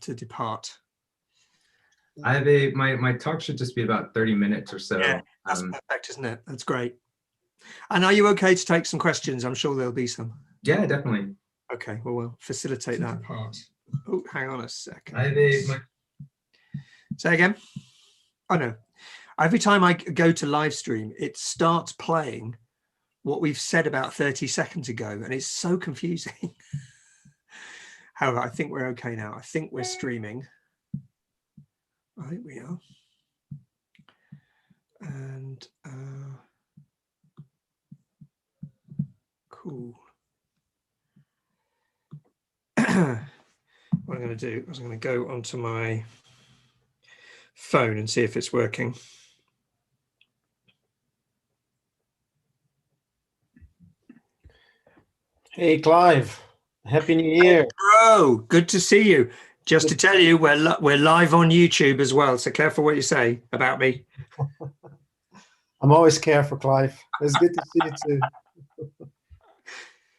to depart? I have my talk should just be about 30 minutes or so. Yeah, that's perfect, isn't it? That's great. And are you okay to take some questions? I'm sure there'll be some. Yeah, definitely. Okay, well, we'll facilitate that part. Oh, hang on a second. I have Say again? Oh, no. Every time I go to live stream, it starts playing what we've said about 30 seconds ago, and it's so confusing. However, I think we're okay now. I think we're streaming. I think we are. And cool. What I'm going to do is I'm going to go onto my phone and see if it's working. Hey, Clive. Happy New Year. Hey, bro, good to see you. Just to tell you, we're live on YouTube as well, so careful what you say about me. I'm always careful, Clive. It's good to see you too.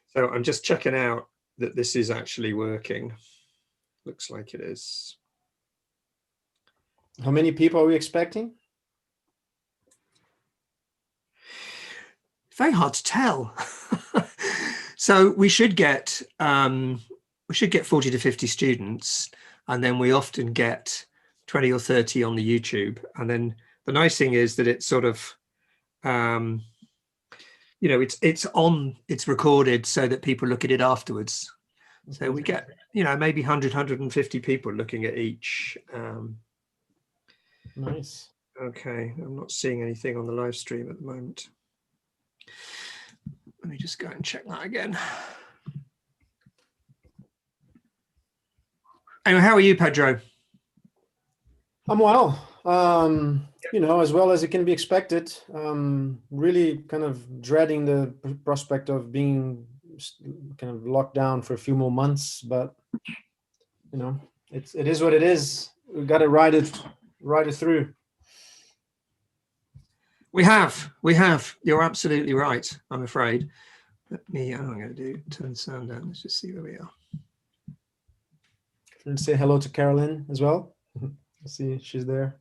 So I'm just checking out that this is actually working. Looks like it is. How many people are we expecting? Very hard to tell. So we should get 40 to 50 students, and then we often get 20 or 30 on the YouTube. And then the nice thing is that it's sort of, you know, it's recorded so that people look at it afterwards. So we get, you know, maybe 100, 150 people looking at each. Nice. Okay, I'm not seeing anything on the live stream at the moment. Let me just go and check that again. Anyway, how are you, Pedro? I'm well. You know, as well as it can be expected. Really kind of dreading the prospect of being kind of locked down for a few more months, but you know, it is what it is. We've got to ride it through. We have. You're absolutely right, I'm afraid. Let me, I'm going to do turn the sound down. Let's just see where we are. And say hello to Carolyn as well. Let's see, she's there.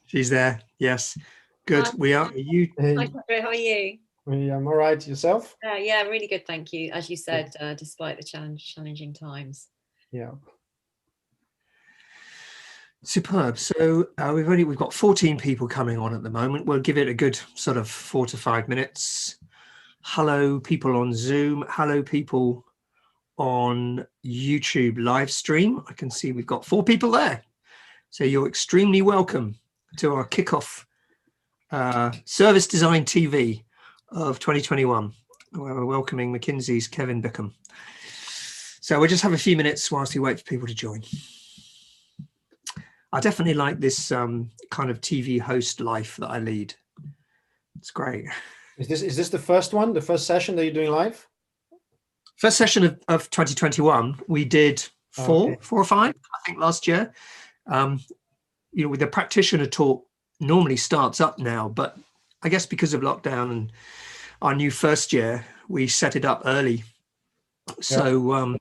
She's there. Yes. Good. We are. You. Hi, Pedro. How are you? I'm all right. Yourself? Yeah, really good. Thank you. As you said, despite the challenging times. Yeah. Superb. So we've got 14 people coming on at the moment. We'll give it a good sort of 4 to 5 minutes. Hello, people on Zoom. Hello, people on YouTube live stream. I can see we've got 4 people there. So you're extremely welcome to our kickoff Service Design TV of 2021. We're welcoming McKinsey's Kevin Bickham. So we'll just have a few minutes whilst we wait for people to join. I definitely like this kind of TV host life that I lead. It's great. Is this the first one, the first session that you're doing live? First session of 2021. We did 4 or 5, I think, last year. You know, with the practitioner talk normally starts up now, but I guess because of lockdown and our new first year, we set it up early. So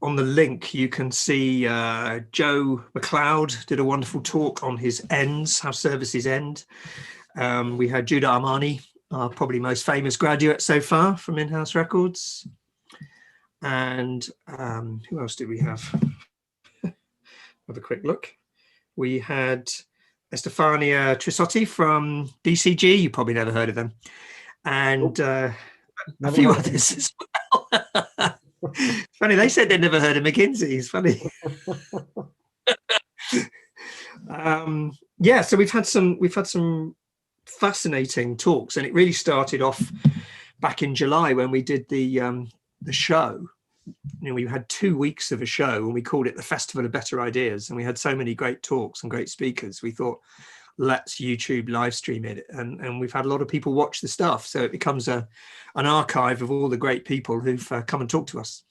on the link, you can see Joe McLeod did a wonderful talk on his ends, how services end. We had Judah Armani, our probably most famous graduate so far from In-House Records. And who else did we have? Have a quick look. We had Estefania Trisotti from DCG. You probably never heard of them. And a few others as well. Funny, they said they'd never heard of McKinsey. It's funny. Yeah, so we've had some fascinating talks, and it really started off back in July when we did the show. You know, we had 2 weeks of a show and we called it the Festival of Better Ideas, and we had so many great talks and great speakers. We thought, let's YouTube live stream it, and we've had a lot of people watch the stuff, so it becomes an archive of all the great people who've come and talked to us.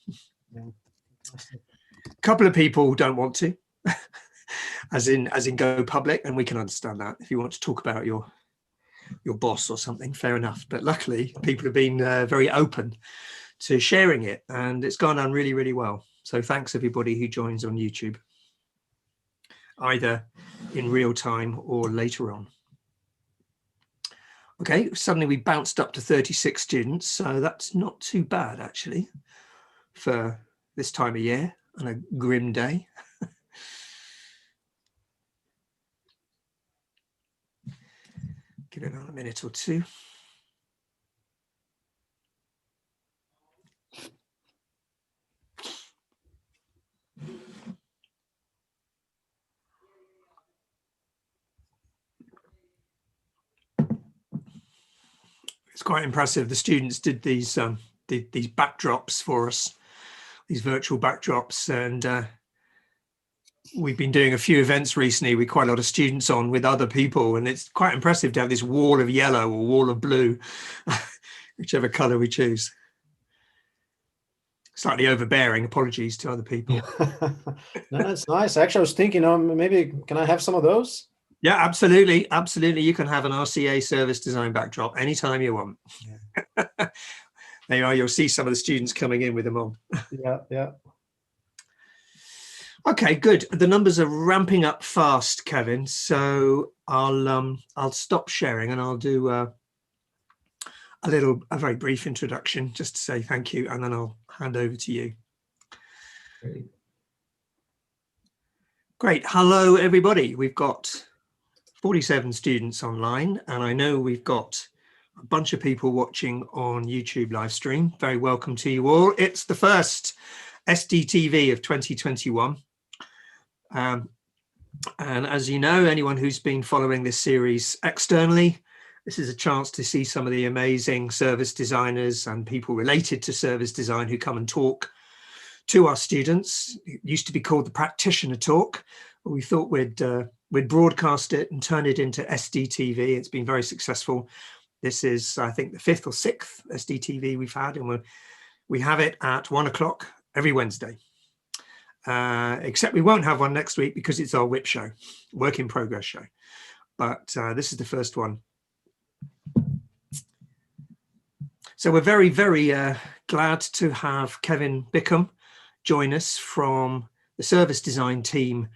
A couple of people don't want to, as in go public, and we can understand that. If you want to talk about your boss or something, fair enough, but luckily people have been very open to sharing it, and it's gone down really, really well. So thanks everybody who joins on YouTube, either in real time or later on. Okay, suddenly we bounced up to 36 students, so that's not too bad actually for this time of year on a grim day. Give it another minute or two. It's quite impressive. The students did these backdrops for us, these virtual backdrops, and we've been doing a few events recently with quite a lot of students on with other people, and it's quite impressive to have this wall of yellow or wall of blue, whichever color we choose. Slightly overbearing, apologies to other people. No, that's nice. Actually, I was thinking, maybe can I have some of those? Yeah, absolutely. Absolutely. You can have an RCA service design backdrop anytime you want. Yeah. There you are. You'll see some of the students coming in with them on. Yeah, yeah. Okay, good. The numbers are ramping up fast, Kevin. So I'll stop sharing and I'll do a very brief introduction just to say thank you, and then I'll hand over to you. Great. Hello, everybody. We've got 47 students online, and I know we've got a bunch of people watching on YouTube live stream. Very welcome to you all. It's the first SDTV of 2021. And as you know, anyone who's been following this series externally, this is a chance to see some of the amazing service designers and people related to service design who come and talk to our students. It used to be called the Practitioner Talk, but we thought we'd broadcast it and turn it into SDTV. It's been very successful. This is, I think, the 5th or 6th SDTV we've had, and we have it at 1 o'clock every Wednesday. Except we won't have one next week because it's our WIP show, work in progress show. But this is the first one. So we're very, very glad to have Kevin Bickham join us from the service design team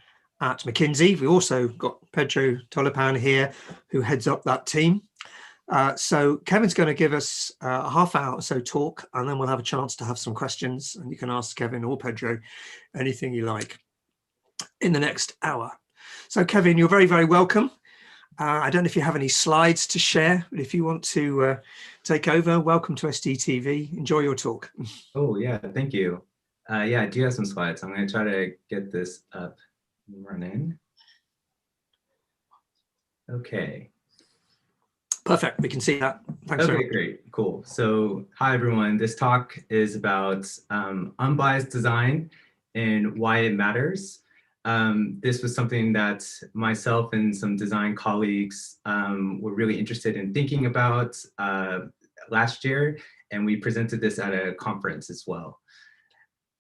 at McKinsey. We also got Pedro Tolipan here, who heads up that team. So Kevin's going to give us a half hour or so talk, and then we'll have a chance to have some questions, and you can ask Kevin or Pedro anything you like in the next hour. So Kevin, you're very, very welcome. I don't know if you have any slides to share, but if you want to take over, welcome to SDTV. Enjoy your talk. Oh, yeah, thank you. Yeah, I do have some slides. I'm going to try to get this up and running. Okay. Perfect. We can see that. Thanks. Okay, great. Cool. So hi, everyone. This talk is about unbiased design and why it matters. This was something that myself and some design colleagues were really interested in thinking about last year, and we presented this at a conference as well.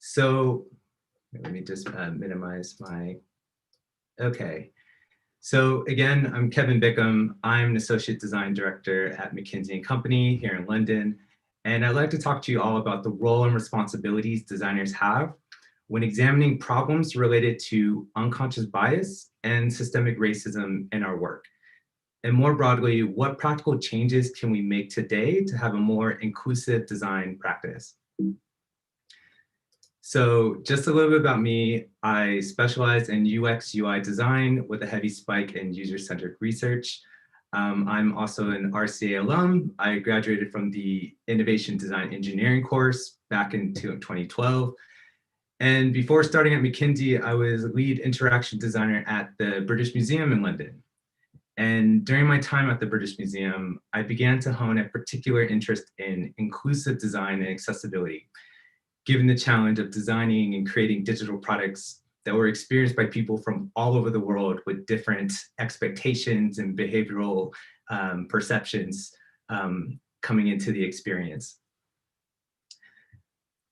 So let me just minimize my, okay. So again, I'm Kevin Bickham. I'm an Associate Design Director at McKinsey & Company here in London. And I'd like to talk to you all about the role and responsibilities designers have when examining problems related to unconscious bias and systemic racism in our work. And more broadly, what practical changes can we make today to have a more inclusive design practice? So just a little bit about me. I specialize in UX UI design with a heavy spike in user-centered research. I'm also an RCA alum. I graduated from the Innovation Design Engineering course back in 2012. And before starting at McKinsey, I was lead interaction designer at the British Museum in London. And during my time at the British Museum, I began to hone a particular interest in inclusive design and accessibility, given the challenge of designing and creating digital products that were experienced by people from all over the world with different expectations and behavioral perceptions coming into the experience.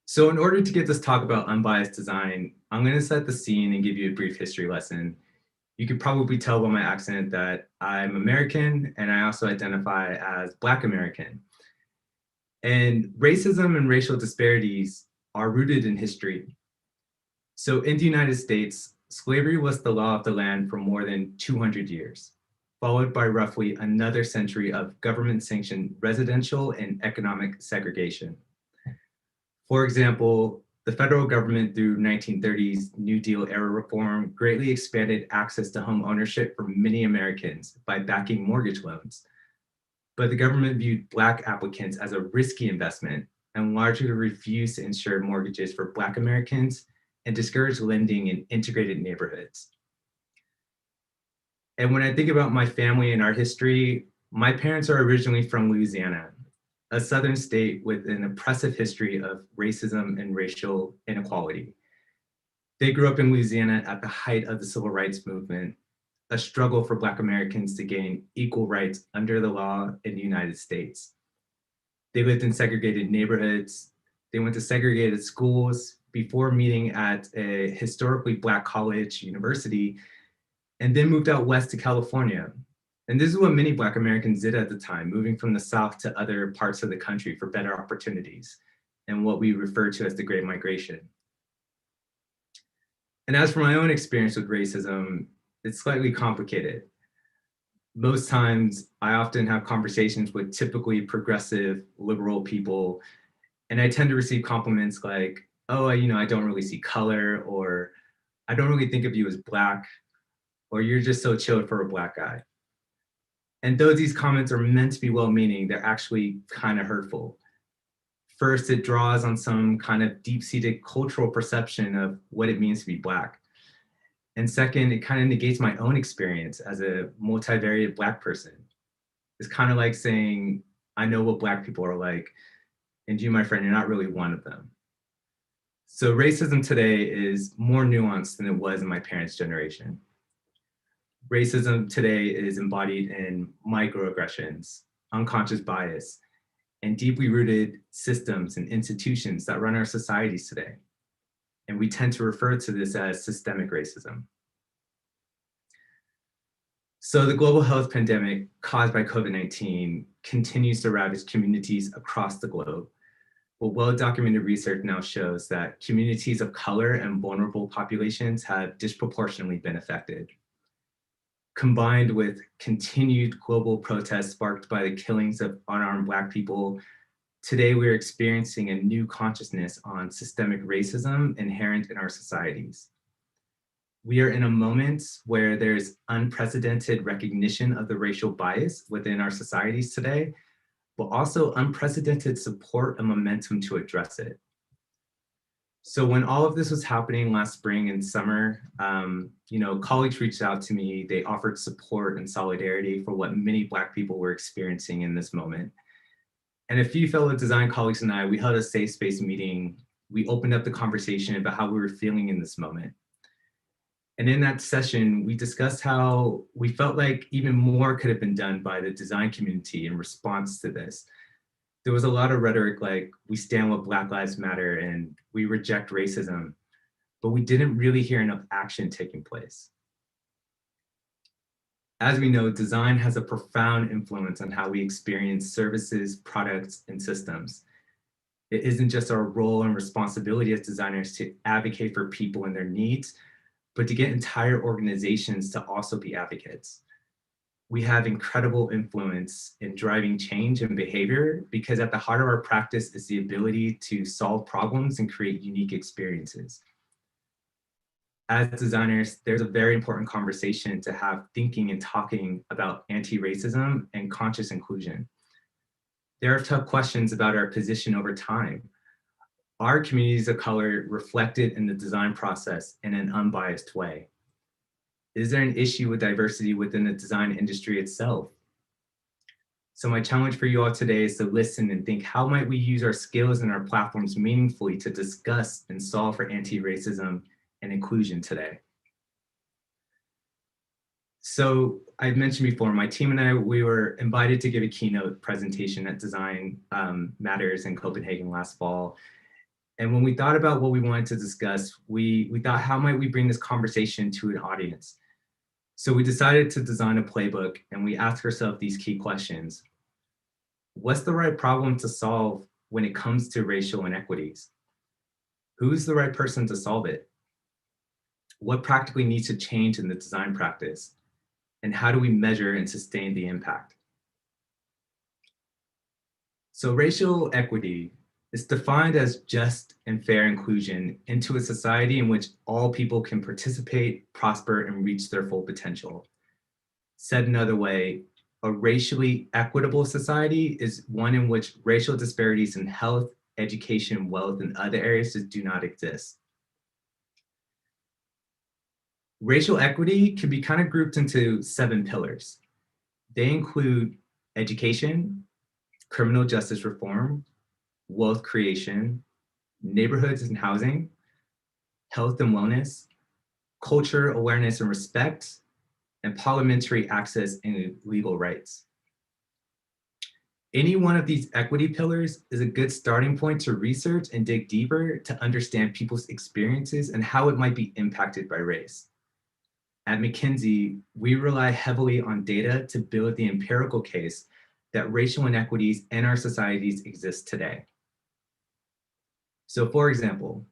So in order to get this talk about unbiased design, I'm going to set the scene and give you a brief history lesson. You could probably tell by my accent that I'm American, and I also identify as Black American. And racism and racial disparities are rooted in history. So in the United States, slavery was the law of the land for more than 200 years, followed by roughly another century of government-sanctioned residential and economic segregation. For example, the federal government through 1930s New Deal era reform greatly expanded access to home ownership for many Americans by backing mortgage loans. But the government viewed Black applicants as a risky investment and largely refused to insure mortgages for Black Americans and discouraged lending in integrated neighborhoods. And when I think about my family and our history, my parents are originally from Louisiana, a southern state with an oppressive history of racism and racial inequality. They grew up in Louisiana at the height of the civil rights movement, a struggle for Black Americans to gain equal rights under the law in the United States. They lived in segregated neighborhoods. They went to segregated schools before meeting at a historically Black college, university, and then moved out west to California. And this is what many Black Americans did at the time, moving from the South to other parts of the country for better opportunities and what we refer to as the Great Migration. And as for my own experience with racism, it's slightly complicated. Most times, I often have conversations with typically progressive, liberal people, and I tend to receive compliments like, oh, I don't really see color, or I don't really think of you as Black, or you're just so chilled for a Black guy. And though these comments are meant to be well-meaning, they're actually kind of hurtful. First, it draws on some kind of deep-seated cultural perception of what it means to be Black. And second, it kind of negates my own experience as a multivariate Black person. It's kind of like saying, I know what Black people are like, and you, my friend, you're not really one of them. So racism today is more nuanced than it was in my parents' generation. Racism today is embodied in microaggressions, unconscious bias, and deeply rooted systems and institutions that run our societies today. And we tend to refer to this as systemic racism. So the global health pandemic caused by COVID-19 continues to ravage communities across the globe. But well-documented research now shows that communities of color and vulnerable populations have disproportionately been affected. Combined with continued global protests sparked by the killings of unarmed Black people, today we're experiencing a new consciousness on systemic racism inherent in our societies. We are in a moment where there's unprecedented recognition of the racial bias within our societies today, but also unprecedented support and momentum to address it. So when all of this was happening last spring and summer, colleagues reached out to me. They offered support and solidarity for what many Black people were experiencing in this moment. And a few fellow design colleagues and I, we held a safe space meeting. We opened up the conversation about how we were feeling in this moment. And in that session, we discussed how we felt like even more could have been done by the design community in response to this. There was a lot of rhetoric like, we stand with Black Lives Matter and we reject racism, but we didn't really hear enough action taking place. As we know, design has a profound influence on how we experience services, products, and systems. It isn't just our role and responsibility as designers to advocate for people and their needs, but to get entire organizations to also be advocates. We have incredible influence in driving change and behavior because at the heart of our practice is the ability to solve problems and create unique experiences. As designers, there's a very important conversation to have thinking and talking about anti-racism and conscious inclusion. There are tough questions about our position over time. Are communities of color reflected in the design process in an unbiased way? Is there an issue with diversity within the design industry itself? So my challenge for you all today is to listen and think, how might we use our skills and our platforms meaningfully to discuss and solve for anti-racism and inclusion today? So I mentioned before, my team and I, we were invited to give a keynote presentation at Design Matters in Copenhagen last fall. And when we thought about what we wanted to discuss, we thought, how might we bring this conversation to an audience? So we decided to design a playbook and we asked ourselves these key questions. What's the right problem to solve when it comes to racial inequities? Who's the right person to solve it? What practically needs to change in the design practice? And how do we measure and sustain the impact? So racial equity is defined as just and fair inclusion into a society in which all people can participate, prosper, and reach their full potential. Said another way, a racially equitable society is one in which racial disparities in health, education, wealth, and other areas just do not exist. Racial equity can be kind of grouped into 7 pillars. They include education, criminal justice reform, wealth creation, neighborhoods and housing, health and wellness, culture, awareness and respect, and parliamentary access and legal rights. Any one of these equity pillars is a good starting point to research and dig deeper to understand people's experiences and how it might be impacted by race. At McKinsey, we rely heavily on data to build the empirical case that racial inequities in our societies exist today. So for example,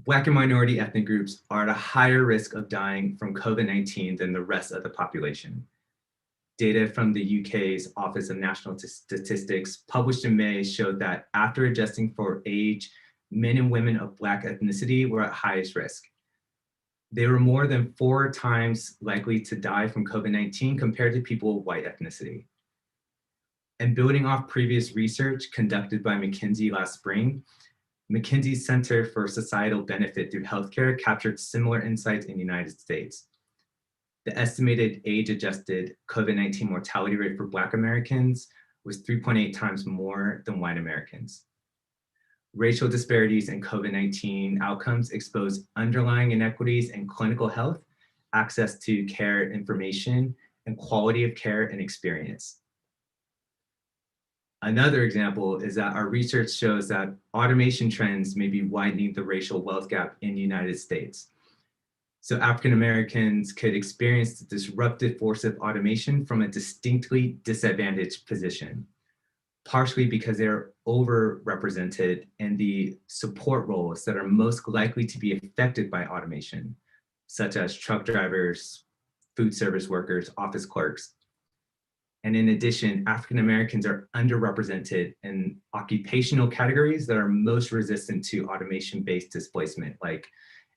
Black and minority ethnic groups are at a higher risk of dying from COVID-19 than the rest of the population. Data from the UK's Office of National Statistics published in May showed that after adjusting for age, men and women of Black ethnicity were at highest risk. They were more than 4 times likely to die from COVID-19 compared to people of white ethnicity. And building off previous research conducted by McKinsey last spring, McKinsey's Center for Societal Benefit through Healthcare captured similar insights in the United States. The estimated age-adjusted COVID-19 mortality rate for Black Americans was 3.8 times more than white Americans. Racial disparities in COVID-19 outcomes expose underlying inequities in clinical health, access to care information, and quality of care and experience. Another example is that our research shows that automation trends may be widening the racial wealth gap in the United States. So African Americans could experience the disruptive force of automation from a distinctly disadvantaged position, partially because they're overrepresented in the support roles that are most likely to be affected by automation, such as truck drivers, food service workers, office clerks. And in addition, African Americans are underrepresented in occupational categories that are most resistant to automation-based displacement, like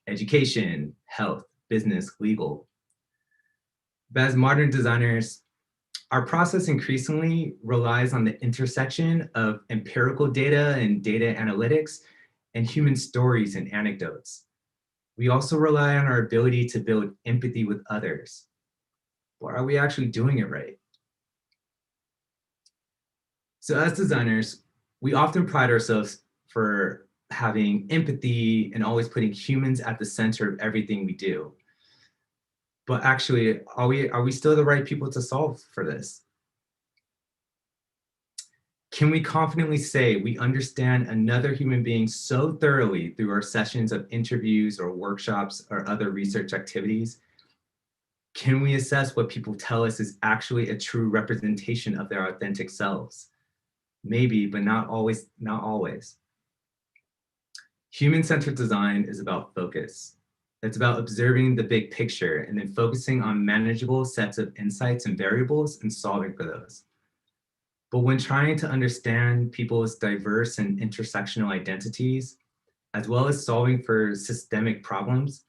education, health, business, legal. But as modern designers, our process increasingly relies on the intersection of empirical data and data analytics and human stories and anecdotes. We also rely on our ability to build empathy with others. But are we actually doing it right? So as designers, we often pride ourselves for having empathy and always putting humans at the center of everything we do. But actually, are we still the right people to solve for this? Can we confidently say we understand another human being so thoroughly through our sessions of interviews or workshops or other research activities? Can we assess what people tell us is actually a true representation of their authentic selves? Maybe, but not always, not always. Human-centered design is about focus. It's about observing the big picture and then focusing on manageable sets of insights and variables and solving for those. But when trying to understand people's diverse and intersectional identities, as well as solving for systemic problems,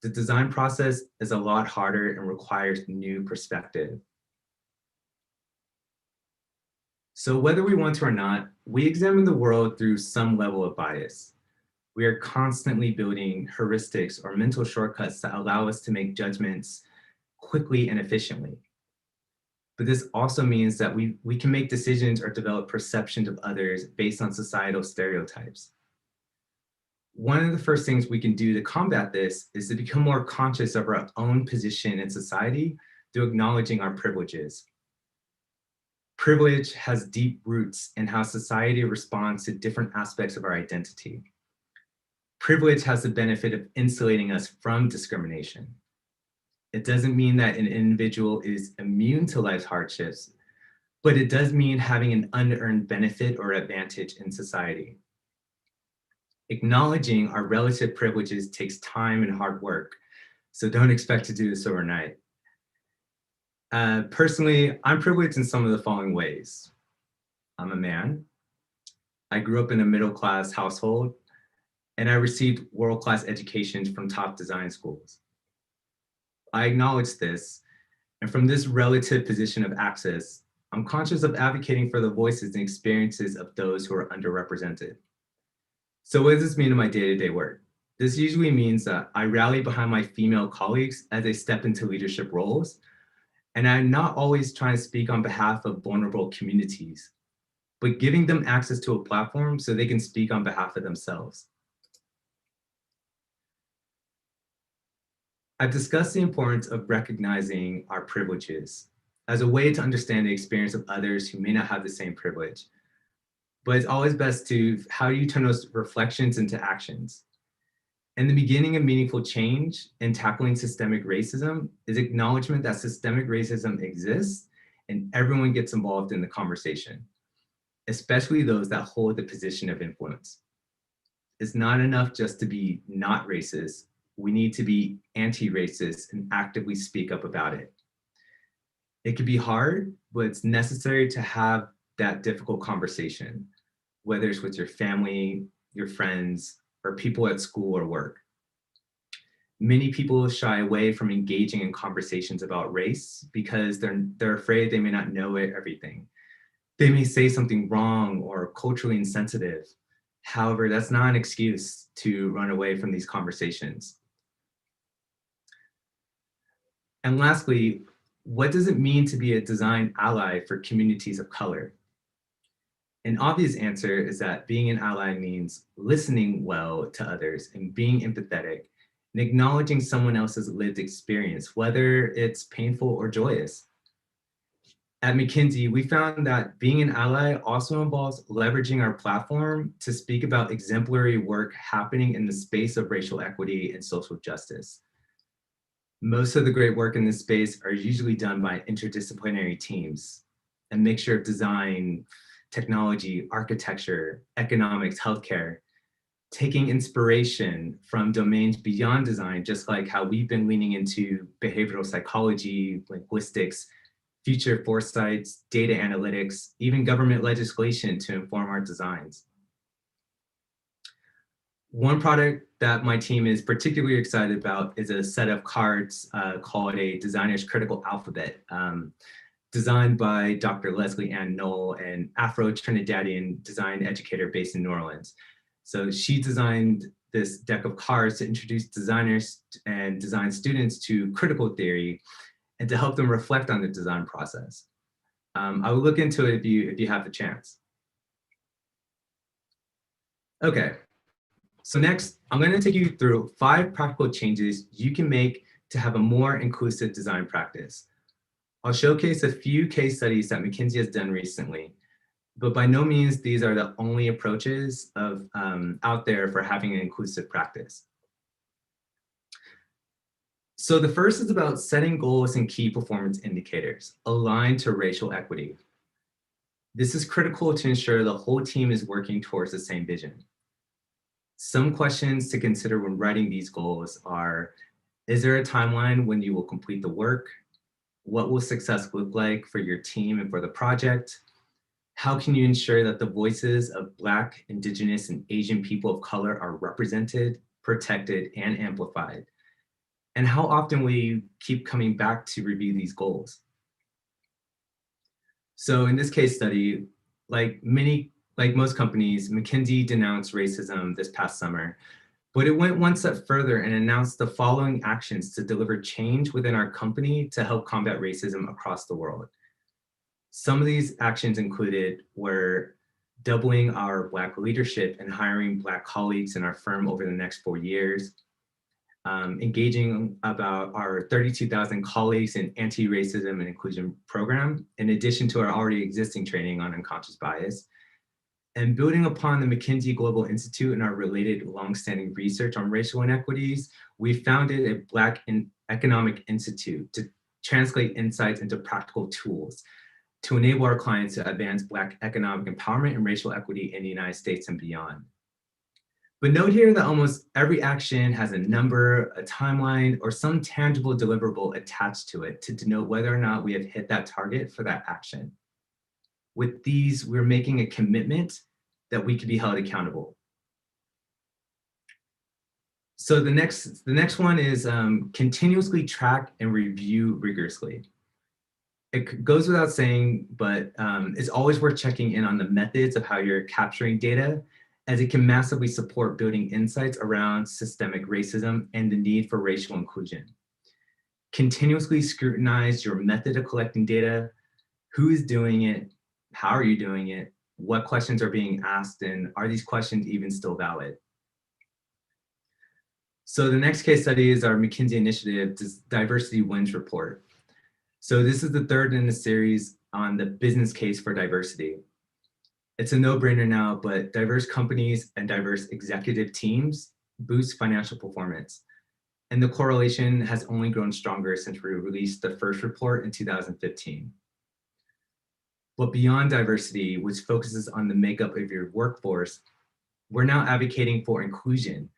the design process is a lot harder and requires new perspective. So whether we want to or not, we examine the world through some level of bias. We are constantly building heuristics or mental shortcuts that allow us to make judgments quickly and efficiently. But this also means that we can make decisions or develop perceptions of others based on societal stereotypes. One of the first things we can do to combat this is to become more conscious of our own position in society through acknowledging our privileges. Privilege has deep roots in how society responds to different aspects of our identity. Privilege has the benefit of insulating us from discrimination. It doesn't mean that an individual is immune to life's hardships, but it does mean having an unearned benefit or advantage in society. Acknowledging our relative privileges takes time and hard work, so don't expect to do this overnight. Personally, I'm privileged in some of the following ways. I'm a man. I grew up in a middle-class household, and I received world-class educations from top design schools. I acknowledge this, and from this relative position of access, I'm conscious of advocating for the voices and experiences of those who are underrepresented. So what does this mean in my day-to-day work? This usually means that I rally behind my female colleagues as they step into leadership roles, and I'm not always trying to speak on behalf of vulnerable communities, but giving them access to a platform so they can speak on behalf of themselves. I've discussed the importance of recognizing our privileges as a way to understand the experience of others who may not have the same privilege. But it's always best to, how do you turn those reflections into actions? And the beginning of meaningful change in tackling systemic racism is acknowledgement that systemic racism exists and everyone gets involved in the conversation, especially those that hold the position of influence. It's not enough just to be not racist. We need to be anti-racist and actively speak up about it. It can be hard, but it's necessary to have that difficult conversation, whether it's with your family, your friends, or people at school or work. Many people shy away from engaging in conversations about race because they're afraid they may not know everything. They may say something wrong or culturally insensitive. However, that's not an excuse to run away from these conversations. And lastly, what does it mean to be a design ally for communities of color? An obvious answer is that being an ally means listening well to others and being empathetic and acknowledging someone else's lived experience, whether it's painful or joyous. At McKinsey, we found that being an ally also involves leveraging our platform to speak about exemplary work happening in the space of racial equity and social justice. Most of the great work in this space are usually done by interdisciplinary teams, a mixture of design, technology, architecture, economics, healthcare, taking inspiration from domains beyond design, just like how we've been leaning into behavioral psychology, linguistics, future foresights, data analytics, even government legislation to inform our designs. One product that my team is particularly excited about is a set of cards called a Designer's Critical Alphabet, designed by Dr. Leslie Ann Knoll, an Afro-Trinidadian design educator based in New Orleans. So she designed this deck of cards to introduce designers and design students to critical theory and to help them reflect on the design process. I will look into it if you have the chance. Okay. So next, I'm going to take you through 5 practical changes you can make to have a more inclusive design practice. I'll showcase a few case studies that McKinsey has done recently, but by no means these are the only approaches out there for having an inclusive practice. So the first is about setting goals and key performance indicators aligned to racial equity. This is critical to ensure the whole team is working towards the same vision. Some questions to consider when writing these goals are, is there a timeline when you will complete the work? What will success look like for your team and for the project? How can you ensure that the voices of Black, Indigenous, and Asian people of color are represented, protected, and amplified? And how often will you keep coming back to review these goals? So in this case study, like most companies, McKinsey denounced racism this past summer, but it went one step further and announced the following actions to deliver change within our company to help combat racism across the world. Some of these actions were doubling our Black leadership and hiring Black colleagues in our firm over the next 4 years, engaging about our 32,000 colleagues in anti-racism and inclusion program, in addition to our already existing training on unconscious bias, and building upon the McKinsey Global Institute and our related longstanding research on racial inequities, we founded a Black Economic Institute to translate insights into practical tools to enable our clients to advance Black economic empowerment and racial equity in the United States and beyond. But note here that almost every action has a number, a timeline, or some tangible deliverable attached to it to denote whether or not we have hit that target for that action. With these, we're making a commitment that we can be held accountable. So the next one is continuously track and review rigorously. It goes without saying, but it's always worth checking in on the methods of how you're capturing data, as it can massively support building insights around systemic racism and the need for racial inclusion. Continuously scrutinize your method of collecting data, who is doing it, how are you doing it, what questions are being asked, and are these questions even still valid? So the next case study is our McKinsey initiative, Diversity Wins Report. So this is the third in the series on the business case for diversity. It's a no-brainer now, but diverse companies and diverse executive teams boost financial performance. And the correlation has only grown stronger since we released the first report in 2015. But beyond diversity, which focuses on the makeup of your workforce, we're now advocating for inclusion,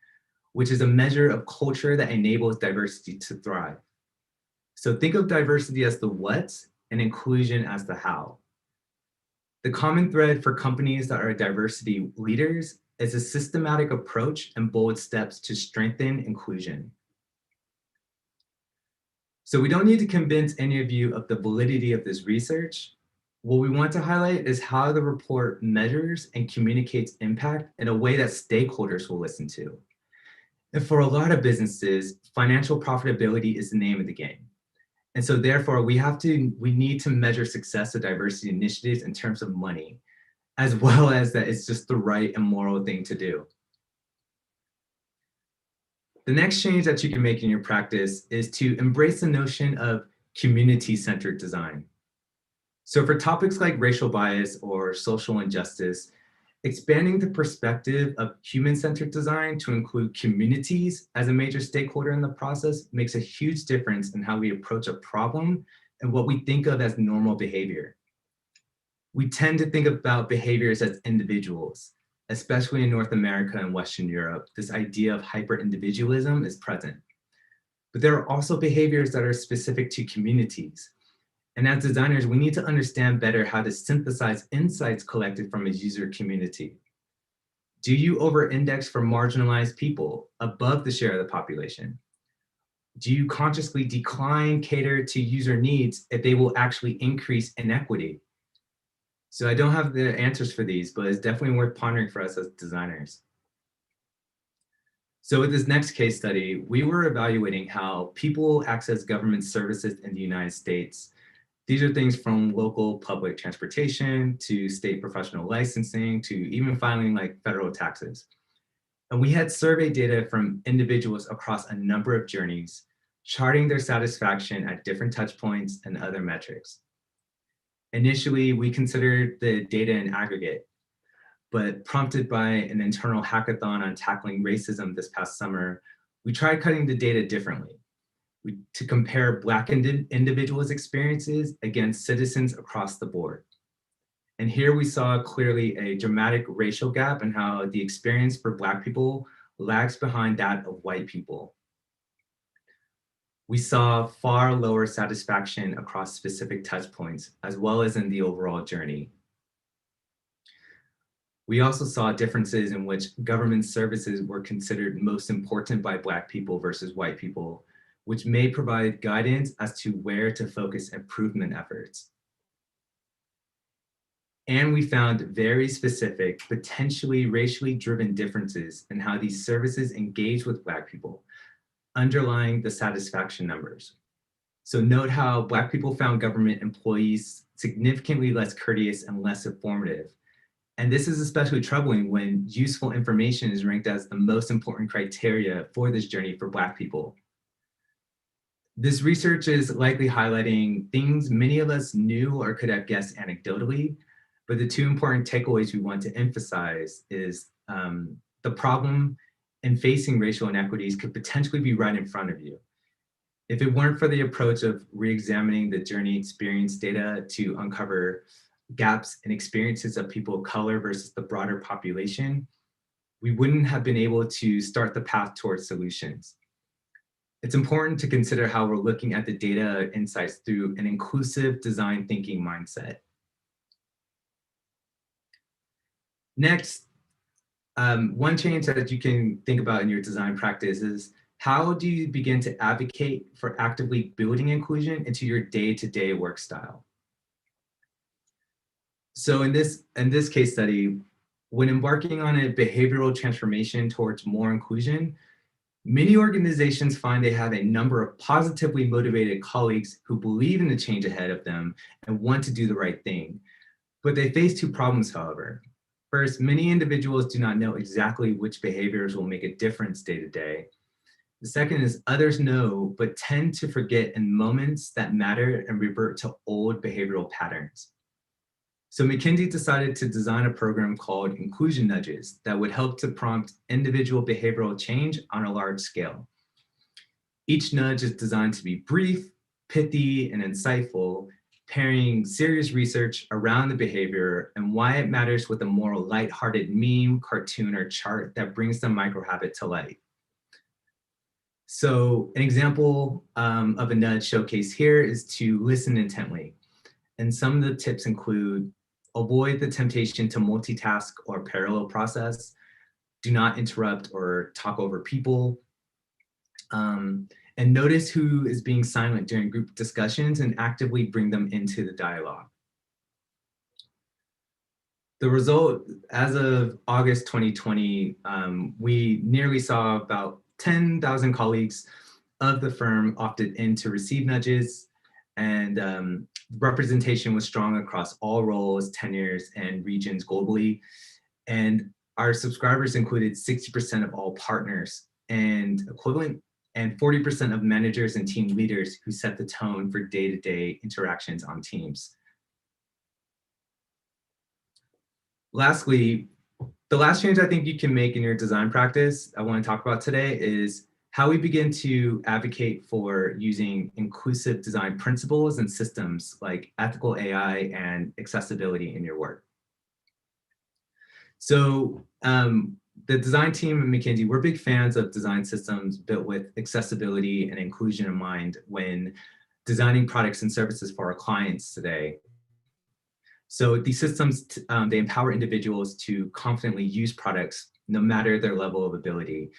which is a measure of culture that enables diversity to thrive. So think of diversity as the what and inclusion as the how. The common thread for companies that are diversity leaders is a systematic approach and bold steps to strengthen inclusion. So we don't need to convince any of you of the validity of this research. What we want to highlight is how the report measures and communicates impact in a way that stakeholders will listen to. And for a lot of businesses, financial profitability is the name of the game. And so therefore we need to measure success of diversity initiatives in terms of money, as well as that it's just the right and moral thing to do. The next change that you can make in your practice is to embrace the notion of community-centric design. So for topics like racial bias or social injustice, expanding the perspective of human-centric design to include communities as a major stakeholder in the process makes a huge difference in how we approach a problem and what we think of as normal behavior. We tend to think about behaviors as individuals, especially in North America and Western Europe. This idea of hyper-individualism is present. But there are also behaviors that are specific to communities. And as designers, we need to understand better how to synthesize insights collected from a user community. Do you over-index for marginalized people above the share of the population? Do you consciously decline cater to user needs if they will actually increase inequity? So I don't have the answers for these, but it's definitely worth pondering for us as designers. So with this next case study, we were evaluating how people access government services in the United States. These are things from local public transportation to state professional licensing to even filing like federal taxes. And we had survey data from individuals across a number of journeys, charting their satisfaction at different touch points and other metrics. Initially, we considered the data in aggregate, but prompted by an internal hackathon on tackling racism this past summer, we tried cutting the data differently. To compare Black individuals' experiences against citizens across the board. And here we saw clearly a dramatic racial gap in how the experience for Black people lags behind that of white people. We saw far lower satisfaction across specific touch points, as well as in the overall journey. We also saw differences in which government services were considered most important by Black people versus white people, which may provide guidance as to where to focus improvement efforts. And we found very specific, potentially racially driven differences in how these services engage with Black people, underlying the satisfaction numbers. So note how Black people found government employees significantly less courteous and less informative. And this is especially troubling when useful information is ranked as the most important criteria for this journey for Black people. This research is likely highlighting things many of us knew or could have guessed anecdotally, but the two important takeaways we want to emphasize is the problem in facing racial inequities could potentially be right in front of you. If it weren't for the approach of re-examining the journey experience data to uncover gaps in experiences of people of color versus the broader population, we wouldn't have been able to start the path towards solutions. It's important to consider how we're looking at the data insights through an inclusive design thinking mindset. Next, one change that you can think about in your design practice is, how do you begin to advocate for actively building inclusion into your day-to-day work style? So in this case study, when embarking on a behavioral transformation towards more inclusion, many organizations find they have a number of positively motivated colleagues who believe in the change ahead of them and want to do the right thing. But they face two problems, however. First, many individuals do not know exactly which behaviors will make a difference day to day. The second is, others know, but tend to forget in moments that matter and revert to old behavioral patterns. So McKinsey decided to design a program called Inclusion Nudges that would help to prompt individual behavioral change on a large scale. Each nudge is designed to be brief, pithy, and insightful, pairing serious research around the behavior and why it matters with a more lighthearted meme, cartoon, or chart that brings the microhabit to light. So an example of a nudge showcased here is to listen intently. And some of the tips include: avoid the temptation to multitask or parallel process, do not interrupt or talk over people, and notice who is being silent during group discussions and actively bring them into the dialogue. The result, as of August 2020, we nearly saw about 10,000 colleagues of the firm opted in to receive nudges, and representation was strong across all roles, tenures, and regions globally. And our subscribers included 60% of all partners and equivalent, and 40% of managers and team leaders who set the tone for day-to-day interactions on teams. Lastly, the last change I think you can make in your design practice I want to talk about today is how we begin to advocate for using inclusive design principles and systems like ethical AI and accessibility in your work. So the design team at McKinsey, we're big fans of design systems built with accessibility and inclusion in mind when designing products and services for our clients today. So these systems, they empower individuals to confidently use products no matter their level of ability.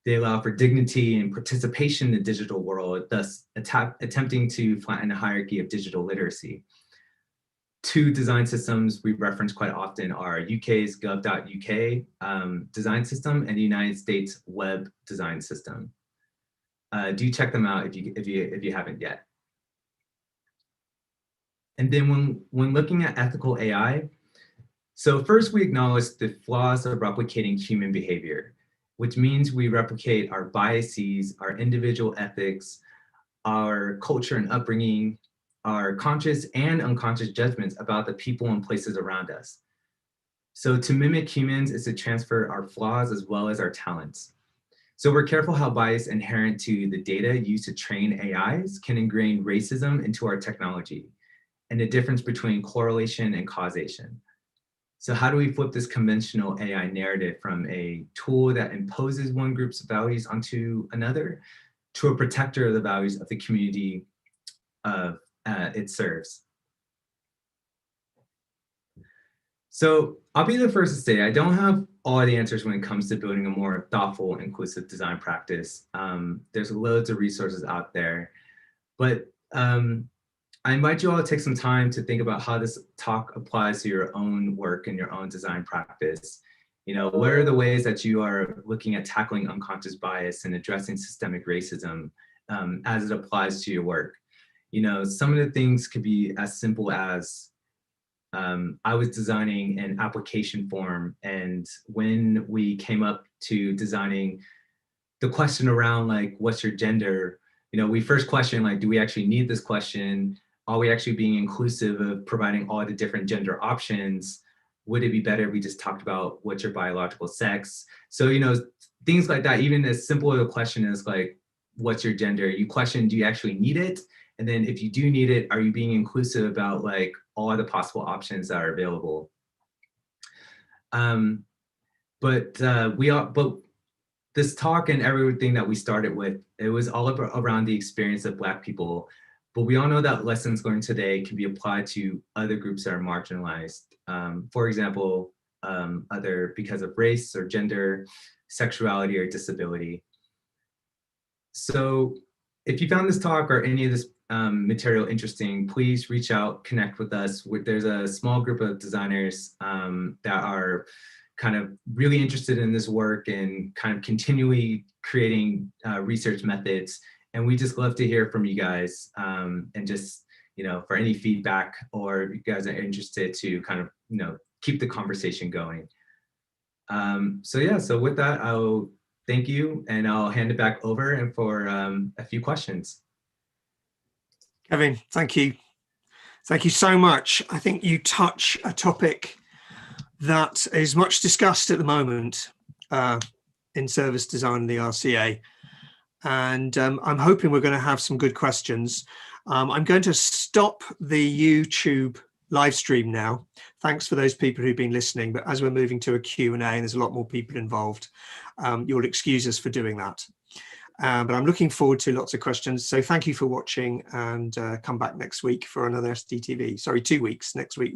They allow for dignity and participation in the digital world, thus attempting to flatten the hierarchy of digital literacy. Two design systems we reference quite often are UK's gov.uk design system and the United States web design system. Do check them out if you haven't yet. And then when looking at ethical AI, so first we acknowledge the flaws of replicating human behavior, which means we replicate our biases, our individual ethics, our culture and upbringing, our conscious and unconscious judgments about the people and places around us. So to mimic humans is to transfer our flaws as well as our talents. So we're careful how bias inherent to the data used to train AIs can ingrain racism into our technology and the difference between correlation and causation. So how do we flip this conventional AI narrative from a tool that imposes one group's values onto another to a protector of the values of the community it serves? So I'll be the first to say I don't have all the answers when it comes to building a more thoughtful, inclusive design practice. There's loads of resources out there, but I invite you all to take some time to think about how this talk applies to your own work and your own design practice. You know, what are the ways that you are looking at tackling unconscious bias and addressing systemic racism as it applies to your work? You know, some of the things could be as simple as I was designing an application form, and when we came up to designing the question around like, what's your gender? You know, we first questioned like, do we actually need this question? Are we actually being inclusive of providing all the different gender options? Would it be better if we just talked about what's your biological sex? So, you know, things like that, even as simple as a question as like, what's your gender? You question, do you actually need it? And then if you do need it, are you being inclusive about like all the possible options that are available? But this talk and everything that we started with, it was all around the experience of Black people. But we all know that lessons learned today can be applied to other groups that are marginalized. For example, because of race or gender, sexuality, or disability. So if you found this talk or any of this material interesting, please reach out, connect with us. There's a small group of designers that are kind of really interested in this work and kind of continually creating research methods. And we just love to hear from you guys and just, for any feedback, or if you guys are interested to kind of, keep the conversation going. So with that, I'll thank you and I'll hand it back over and for a few questions. Kevin, thank you. Thank you so much. I think you touch a topic that is much discussed at the moment in service design in the RCA. And I'm hoping we're going to have some good questions. I'm going to stop the YouTube live stream now. Thanks for those people who've been listening. But as we're moving to a Q&A and there's a lot more people involved, you'll excuse us for doing that. But I'm looking forward to lots of questions. So thank you for watching, and come back next week for another SDTV. Sorry, 2 weeks. Next week